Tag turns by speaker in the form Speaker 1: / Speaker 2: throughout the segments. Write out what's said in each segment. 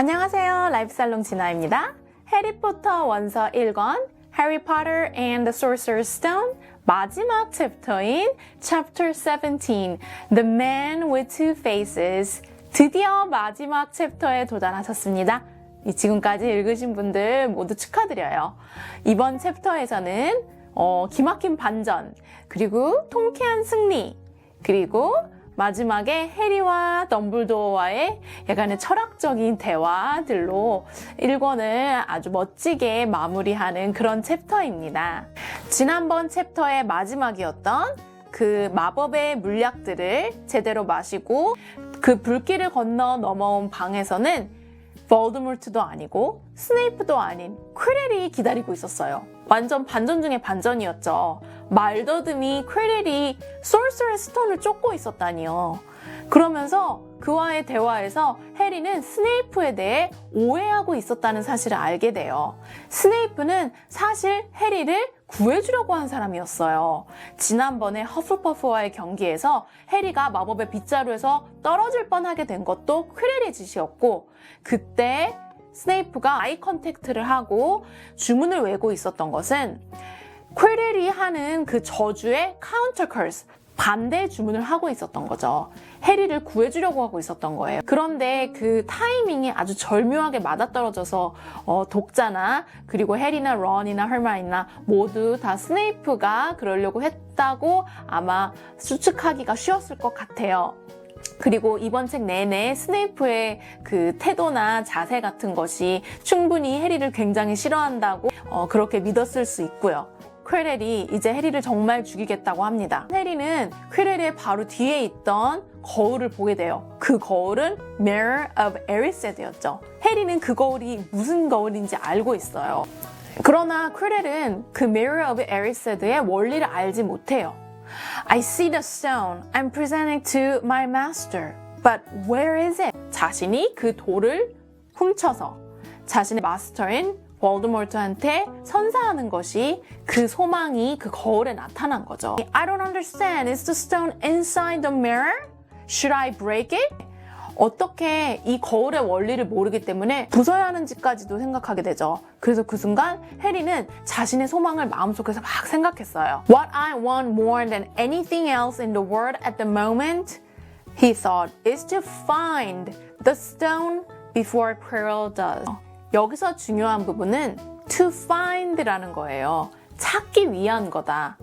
Speaker 1: 안녕하세요. 라이프살롱 진아입니다. 해리포터 원서 1권 Harry Potter and the Sorcerer's Stone 마지막 챕터인 Chapter 17 The Man with Two Faces 드디어 마지막 챕터에 도달하셨습니다. 지금까지 읽으신 분들 모두 축하드려요. 이번 챕터에서는 기막힌 반전, 그리고 통쾌한 승리, 그리고 마지막에 해리와 덤블도어와의 약간의 철학적인 대화들로 1권을 아주 멋지게 마무리하는 그런 챕터입니다. 지난번 챕터의 마지막이었던 그 마법의 물약들을 제대로 마시고 그 불길을 건너 넘어온 방에서는 볼드모트도 아니고 스네이프도 아닌 퀴렐이 기다리고 있었어요. 완전 반전 중에 반전이었죠. 말더듬이 퀴렐이 소서러스 스톤을 쫓고 있었다니요. 그러면서 그와의 대화에서 해리는 스네이프에 대해 오해하고 있었다는 사실을 알게 돼요. 스네이프는 사실 해리를 구해주려고 한 사람이었어요. 지난번에 허플퍼프와의 경기에서 해리가 마법의 빗자루에서 떨어질 뻔하게 된 것도 퀴렐의 짓이었고, 그때 스네이프가 아이 컨택트를 하고 주문을 외고 있었던 것은 퀴렐이 하는 그 저주의 카운터 커스, 반대 주문을 하고 있었던 거죠. 해리를 구해주려고 하고 있었던 거예요. 그런데 그 타이밍이 아주 절묘하게 맞아떨어져서 독자나 그리고 해리나 런이나 헐마이나 모두 다 스네이프가 그러려고 했다고 아마 추측하기가 쉬웠을 것 같아요. 그리고 이번 책 내내 스네이프의 그 태도나 자세 같은 것이 충분히 해리를 굉장히 싫어한다고 그렇게 믿었을 수 있고요. 퀴렐이 이제 해리를 정말 죽이겠다고 합니다. 해리는 퀴렐의 바로 뒤에 있던 거울을 보게 돼요. 그 거울은 Mirror of Erised였죠. 해리는 그 거울이 무슨 거울인지 알고 있어요. 그러나 퀴렐은 그 Mirror of Erised의 원리를 알지 못해요. I see the stone I'm presenting to my master, but where is it? 자신이 그 돌을 훔쳐서 자신의 마스터인 볼드모트한테 선사하는 것이 그 소망이 그 거울에 나타난 거죠. I don't understand. Is the stone inside the mirror? Should I break it? 어떻게 이 거울의 원리를 모르기 때문에 부숴야 하는지까지도 생각하게 되죠. 그래서 그 순간 해리는 자신의 소망을 마음속에서 막 생각했어요. What I want more than anything else in the world at the moment, he thought, is to find the stone before Quirrell does. 여기서 중요한 부분은 to find라는 거예요. 찾기 위한 거다.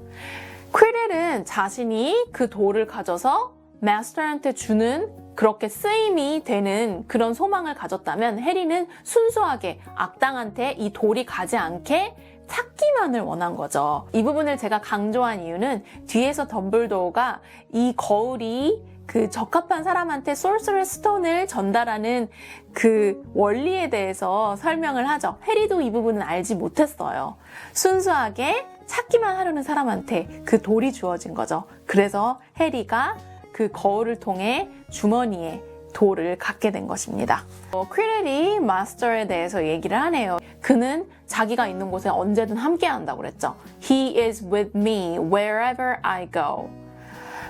Speaker 1: 퀴렐은 자신이 그 돌을 가져서 마스터한테 주는 그렇게 쓰임이 되는 그런 소망을 가졌다면 해리는 순수하게 악당한테 이 돌이 가지 않게 찾기만을 원한 거죠. 이 부분을 제가 강조한 이유는 뒤에서 덤블도어가 이 거울이 그 적합한 사람한테 소서러스 스톤을 전달하는 그 원리에 대해서 설명을 하죠. 해리도 이 부분은 알지 못했어요. 순수하게 찾기만 하려는 사람한테 그 돌이 주어진 거죠. 그래서 해리가 그 거울을 통해 주머니에 돌을 갖게 된 것입니다. 퀴렐이 마스터에 대해서 얘기를 하네요. 그는 자기가 있는 곳에 언제든 함께 한다고 그랬죠. He is with me wherever I go.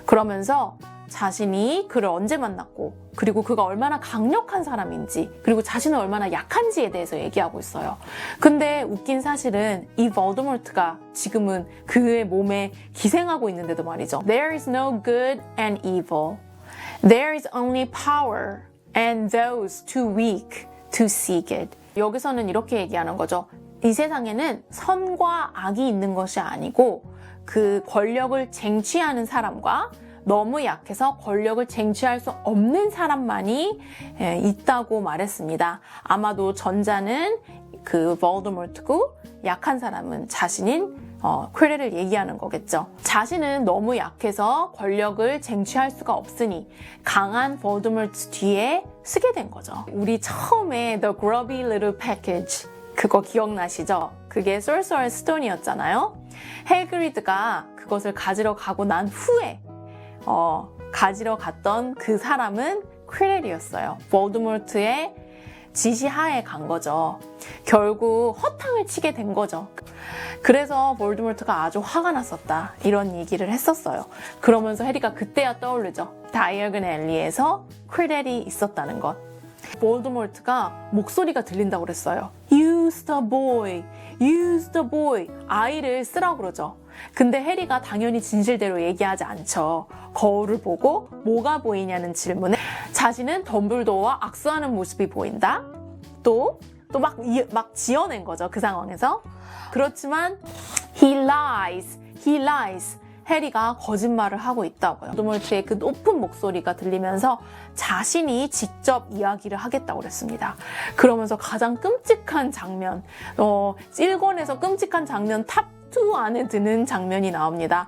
Speaker 1: 그러면서 자신이 그를 언제 만났고, 그리고 그가 얼마나 강력한 사람인지, 그리고 자신은 얼마나 약한지에 대해서 얘기하고 있어요. 근데 웃긴 사실은 이 볼드모트가 지금은 그의 몸에 기생하고 있는데도 말이죠. There is no good and evil. There is only power and those too weak to seek it. 여기서는 이렇게 얘기하는 거죠. 이 세상에는 선과 악이 있는 것이 아니고 그 권력을 쟁취하는 사람과 너무 약해서 권력을 쟁취할 수 없는 사람만이 있다고 말했습니다. 아마도 전자는 그 볼드모트고 약한 사람은 자신인 퀴렐을 얘기하는 거겠죠. 자신은 너무 약해서 권력을 쟁취할 수가 없으니 강한 볼드모트 뒤에 쓰게 된 거죠. 우리 처음에 The Grubby Little Package 그거 기억나시죠? 그게 소서러스 스톤이었잖아요. 해그리드가 그것을 가지러 가고 난 후에 가지러 갔던 그 사람은 퀴렐이었어요. 볼드모트의 지시하에 간 거죠. 결국 허탕을 치게 된 거죠. 그래서 볼드모트가 아주 화가 났었다. 이런 얘기를 했었어요. 그러면서 해리가 그때야 떠오르죠. 다이어건 앨리에서 퀴렐이 있었다는 것. 볼드모트가 목소리가 들린다고 그랬어요. Use the boy, use the boy. 아이를 쓰라고 그러죠. 근데 해리가 당연히 진실대로 얘기하지 않죠. 거울을 보고 뭐가 보이냐는 질문에 자신은 덤블도어와 악수하는 모습이 보인다. 또 막 지어낸 거죠. 그 상황에서. 그렇지만 he lies. 해리가 거짓말을 하고 있다고요. 볼드모트의 그 높은 목소리가 들리면서 자신이 직접 이야기를 하겠다고 그랬습니다. 그러면서 가장 끔찍한 장면, 1권에서 끔찍한 장면 탑2 안에 드는 장면이 나옵니다.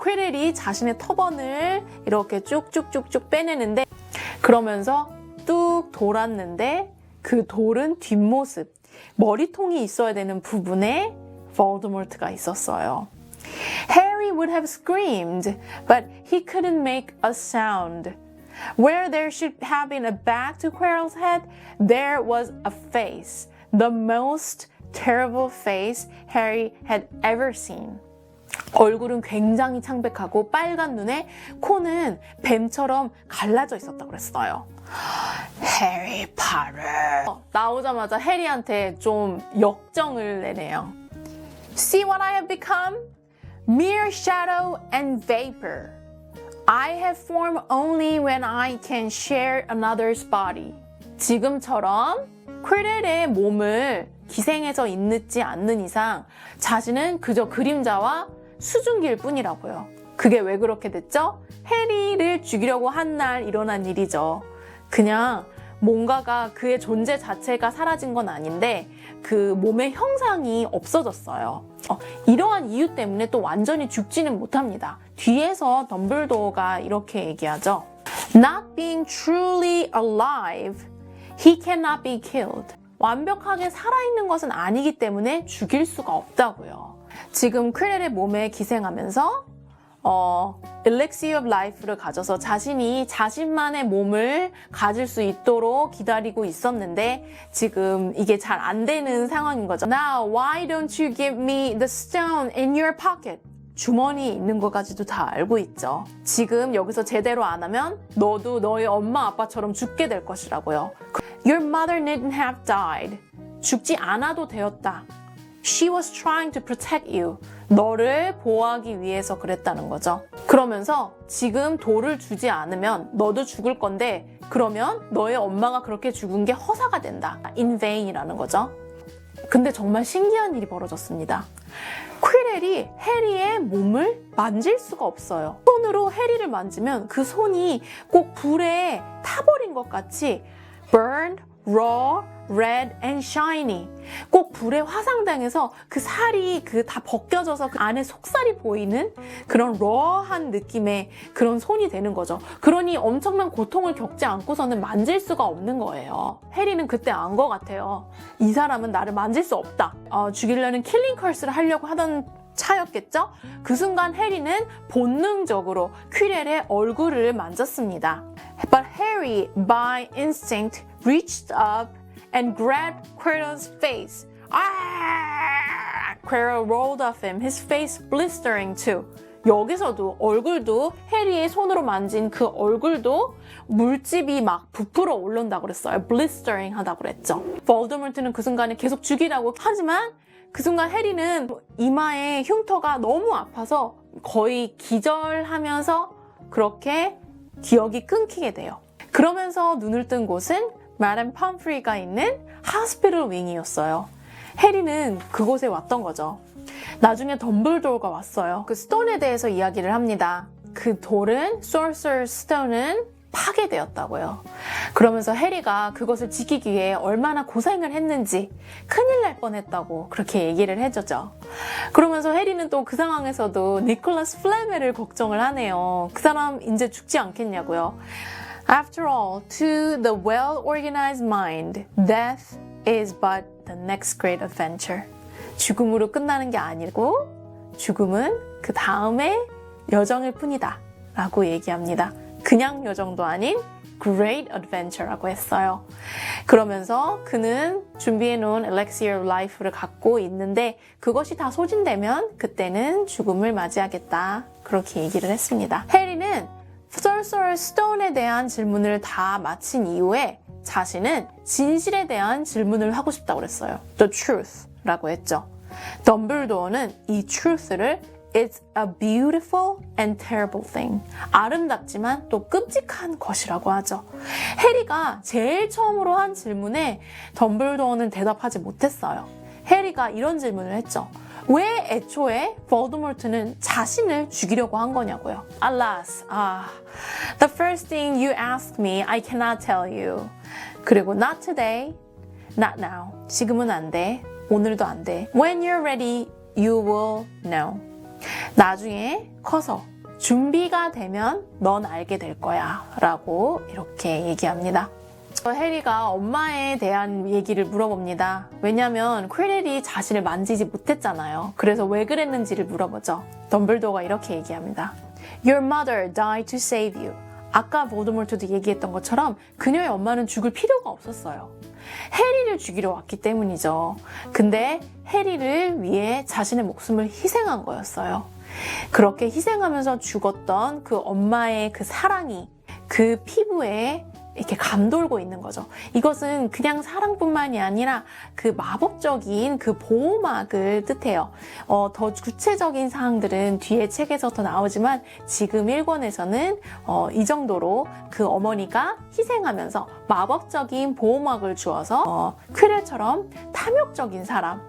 Speaker 1: 퀴렐이 자신의 터번을 이렇게 쭉쭉쭉쭉 빼내는데 그러면서 뚝 돌았는데 그 돌은 뒷모습, 머리통이 있어야 되는 부분에 볼드모트가 있었어요. Harry would have screamed, but he couldn't make a sound. Where there should have been a back to Quirrell's head, there was a face, the most terrible face Harry had ever seen. 얼굴은 굉장히 창백하고 빨간 눈에 코는 뱀처럼 갈라져 있었다고 그랬어요. 해리 파터. 나오자마자 해리한테 좀 역정을 내네요. See what I have become? Mere shadow and vapor. I have form only when I can share another's body. 지금처럼 퀴렐의 몸을 기생해서 있지 않는 이상 자신은 그저 그림자와 수증기일 뿐이라고요. 그게 왜 그렇게 됐죠? 해리를 죽이려고 한 날 일어난 일이죠. 그냥 뭔가가 그의 존재 자체가 사라진 건 아닌데 그 몸의 형상이 없어졌어요. 이러한 이유 때문에 또 완전히 죽지는 못합니다. 뒤에서 덤블도어가 이렇게 얘기하죠. Not being truly alive, he cannot be killed. 완벽하게 살아있는 것은 아니기 때문에 죽일 수가 없다고요. 지금 퀴렐의 몸에 기생하면서 Elixir of Life를 가져서 자신이 자신만의 몸을 가질 수 있도록 기다리고 있었는데 지금 이게 잘 안 되는 상황인 거죠. Now, why don't you give me the stone in your pocket? 주머니에 있는 것까지도 다 알고 있죠. 지금 여기서 제대로 안 하면 너도 너의 엄마 아빠처럼 죽게 될 것이라고요. Your mother needn't have died. 죽지 않아도 되었다. She was trying to protect you. 너를 보호하기 위해서 그랬다는 거죠. 그러면서 지금 돌을 주지 않으면 너도 죽을 건데 그러면 너의 엄마가 그렇게 죽은 게 허사가 된다. In vain이라는 거죠. 근데 정말 신기한 일이 벌어졌습니다. 퀴렐이 해리의 몸을 만질 수가 없어요. 손으로 해리를 만지면 그 손이 꼭 불에 타버린 것 같이 burned, raw, red and shiny. 꼭 불에 화상당해서 그 살이 다 벗겨져서 그 안에 속살이 보이는 그런 raw한 느낌의 그런 손이 되는 거죠. 그러니 엄청난 고통을 겪지 않고서는 만질 수가 없는 거예요. 해리는 그때 안 것 같아요. 이 사람은 나를 만질 수 없다. 죽이려는 킬링 컬스를 하려고 하던 차였겠죠? 그 순간 해리는 본능적으로 퀴렐의 얼굴을 만졌습니다. But Harry, by instinct, reached up and grabbed Quirrell's face. Quirrell rolled off him, his face blistering too. 여기서도 얼굴도 해리의 손으로 만진 그 얼굴도 물집이 막 부풀어 올라온다고 그랬어요. blistering 하다고 그랬죠. 볼드모트는 그 순간에 계속 죽이라고 하지만 그 순간 해리는 이마에 흉터가 너무 아파서 거의 기절하면서 그렇게 기억이 끊기게 돼요. 그러면서 눈을 뜬 곳은 마담 펌프리가 있는 하스피털 윙이었어요. 해리는 그곳에 왔던 거죠. 나중에 덤블도어가 왔어요. 그 스톤에 대해서 이야기를 합니다. 그 돌은 Sorcerer's Stone은 파괴되었다고요. 그러면서 해리가 그것을 지키기 위해 얼마나 고생을 했는지 큰일 날 뻔했다고 그렇게 얘기를 해주죠. 그러면서 해리는 또 그 상황에서도 니콜라스 플래멜을 걱정을 하네요. 그 사람 이제 죽지 않겠냐고요. After all, to the well-organized mind, death is but the next great adventure. 죽음으로 끝나는 게 아니고 죽음은 그 다음의 여정일 뿐이다 라고 얘기합니다. 그냥 여정도 아닌 Great Adventure라고 했어요. 그러면서 그는 준비해놓은 Elixir of Life를 갖고 있는데 그것이 다 소진되면 그때는 죽음을 맞이하겠다 그렇게 얘기를 했습니다. 해리는 Sorcerer's Stone에 대한 질문을 다 마친 이후에 자신은 진실에 대한 질문을 하고 싶다고 그랬어요. The truth라고 했죠. 덤블도어는 이 truth를 It's a beautiful and terrible thing. 아름답지만 또 끔찍한 것이라고 하죠. 해리가 제일 처음으로 한 질문에 덤블도어는 대답하지 못했어요. 해리가 이런 질문을 했죠. 왜 애초에 볼드모트는 자신을 죽이려고 한 거냐고요. Alas, the first thing you asked me, I cannot tell you. 그리고 not today, not now. 지금은 안 돼. 오늘도 안 돼. When you're ready, you will know. 나중에 커서 준비가 되면 넌 알게 될 거야 라고 이렇게 얘기합니다. 해리가 엄마에 대한 얘기를 물어봅니다. 왜냐하면 퀴렐이 자신을 만지지 못했잖아요. 그래서 왜 그랬는지를 물어보죠. 덤블도어가 이렇게 얘기합니다. Your mother died to save you. 아까 볼드모트도 얘기했던 것처럼 그녀의 엄마는 죽을 필요가 없었어요. 해리를 죽이러 왔기 때문이죠. 근데 해리를 위해 자신의 목숨을 희생한 거였어요. 그렇게 희생하면서 죽었던 그 엄마의 그 사랑이 그 피부에 이렇게 감돌고 있는 거죠. 이것은 그냥 사랑뿐만이 아니라 그 마법적인 그 보호막을 뜻해요. 더 구체적인 사항들은 뒤에 책에서 더 나오지만 지금 1권에서는 이 정도로 그 어머니가 희생하면서 마법적인 보호막을 주어서 퀴렐처럼 탐욕적인 사람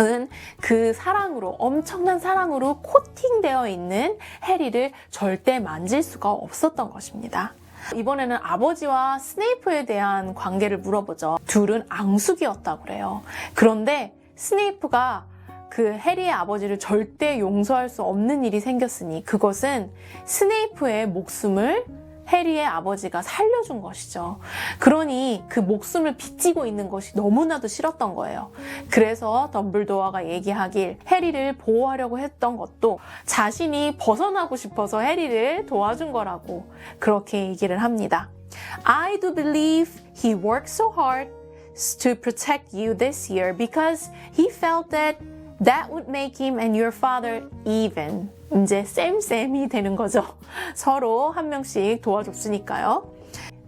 Speaker 1: 은 그 사랑으로 엄청난 사랑으로 코팅되어 있는 해리를 절대 만질 수가 없었던 것입니다. 이번에는 아버지와 스네이프에 대한 관계를 물어보죠. 둘은 앙숙이었다고 그래요. 그런데 스네이프가 그 해리의 아버지를 절대 용서할 수 없는 일이 생겼으니 그것은 스네이프의 목숨을 해리의 아버지가 살려준 것이죠. 그러니 그 목숨을 빚지고 있는 것이 너무나도 싫었던 거예요. 그래서 덤블도어가 얘기하길 해리를 보호하려고 했던 것도 자신이 벗어나고 싶어서 해리를 도와준 거라고 그렇게 얘기를 합니다. I do believe he worked so hard to protect you this year because he felt that would make him and your father even. 이제 쌤이 되는 거죠. 서로 한 명씩 도와줬으니까요.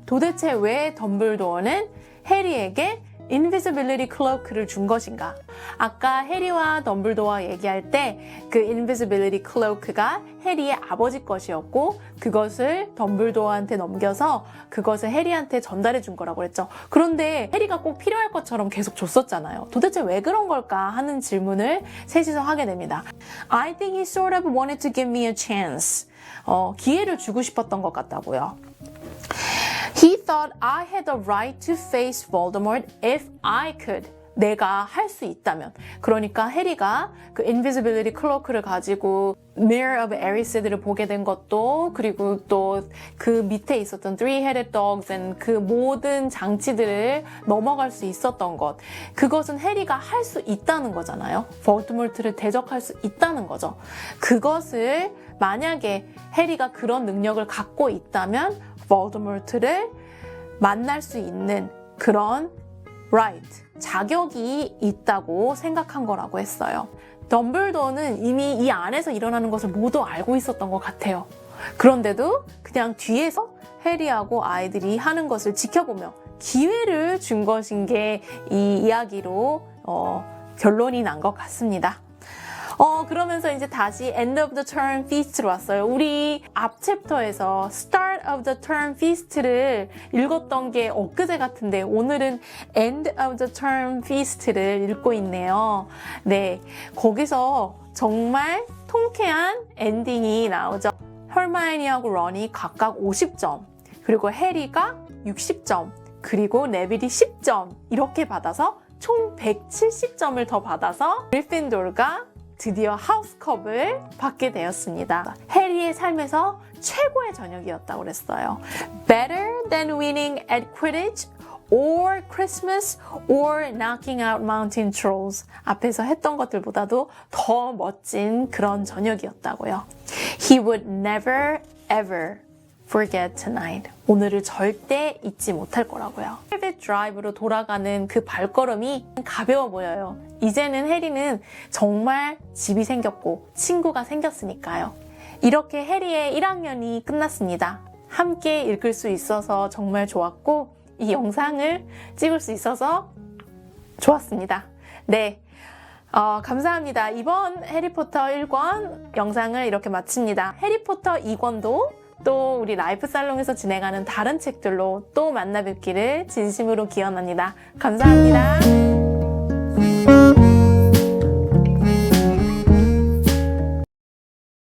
Speaker 1: 도대체 왜 덤블도어는 해리에게 invisibility cloak를 준 것인가? 아까 해리와 덤블도어가 얘기할 때 그 invisibility cloak가 해리의 아버지 것이었고 그것을 덤블도어한테 넘겨서 그것을 해리한테 전달해 준 거라고 했죠. 그런데 해리가 꼭 필요할 것처럼 계속 줬었잖아요. 도대체 왜 그런 걸까 하는 질문을 셋이서 하게 됩니다. I think he sort of wanted to give me a chance. 기회를 주고 싶었던 것 같다고요. He thought I had the right to face Voldemort if I could. 내가 할 수 있다면. 그러니까 해리가 그 invisibility cloak를 가지고 Mirror of Erised를 보게 된 것도 그리고 또 그 밑에 있었던 Three-Headed Dogs and 그 모든 장치들을 넘어갈 수 있었던 것. 그것은 해리가 할 수 있다는 거잖아요. 볼드모트를 대적할 수 있다는 거죠. 그것을 만약에 해리가 그런 능력을 갖고 있다면 볼드모트를 만날 수 있는 그런 자격이 있다고 생각한 거라고 했어요. 덤블도어는 이미 이 안에서 일어나는 것을 모두 알고 있었던 것 같아요. 그런데도 그냥 뒤에서 해리하고 아이들이 하는 것을 지켜보며 기회를 준 것인 게 이 이야기로 결론이 난 것 같습니다. 그러면서 이제 다시 End of the Term Feast로 왔어요. 우리 앞 챕터에서 Start of the Term Feast를 읽었던 게 엊그제 같은데 오늘은 End of the Term Feast를 읽고 있네요. 네, 거기서 정말 통쾌한 엔딩이 나오죠. 헐마이니하고 런이 각각 50점, 그리고 해리가 60점, 그리고 네빌이 10점 이렇게 받아서 총 170점을 더 받아서 그리핀도르가 드디어 하우스컵을 받게 되었습니다. 해리의 삶에서 최고의 저녁이었다고 그랬어요. Better than winning at Quidditch or Christmas or knocking out mountain trolls. 앞에서 했던 것들보다도 더 멋진 그런 저녁이었다고요. He would never ever forget tonight. 오늘을 절대 잊지 못할 거라고요. 헬벳 드라이브로 돌아가는 그 발걸음이 가벼워 보여요. 이제는 해리는 정말 집이 생겼고 친구가 생겼으니까요. 이렇게 해리의 1학년이 끝났습니다. 함께 읽을 수 있어서 정말 좋았고 이 영상을 찍을 수 있어서 좋았습니다. 네. 감사합니다. 이번 해리포터 1권 영상을 이렇게 마칩니다. 해리포터 2권도 또 우리 라이프 살롱에서 진행하는 다른 책들로 또 만나 뵙기를 진심으로 기원합니다. 감사합니다.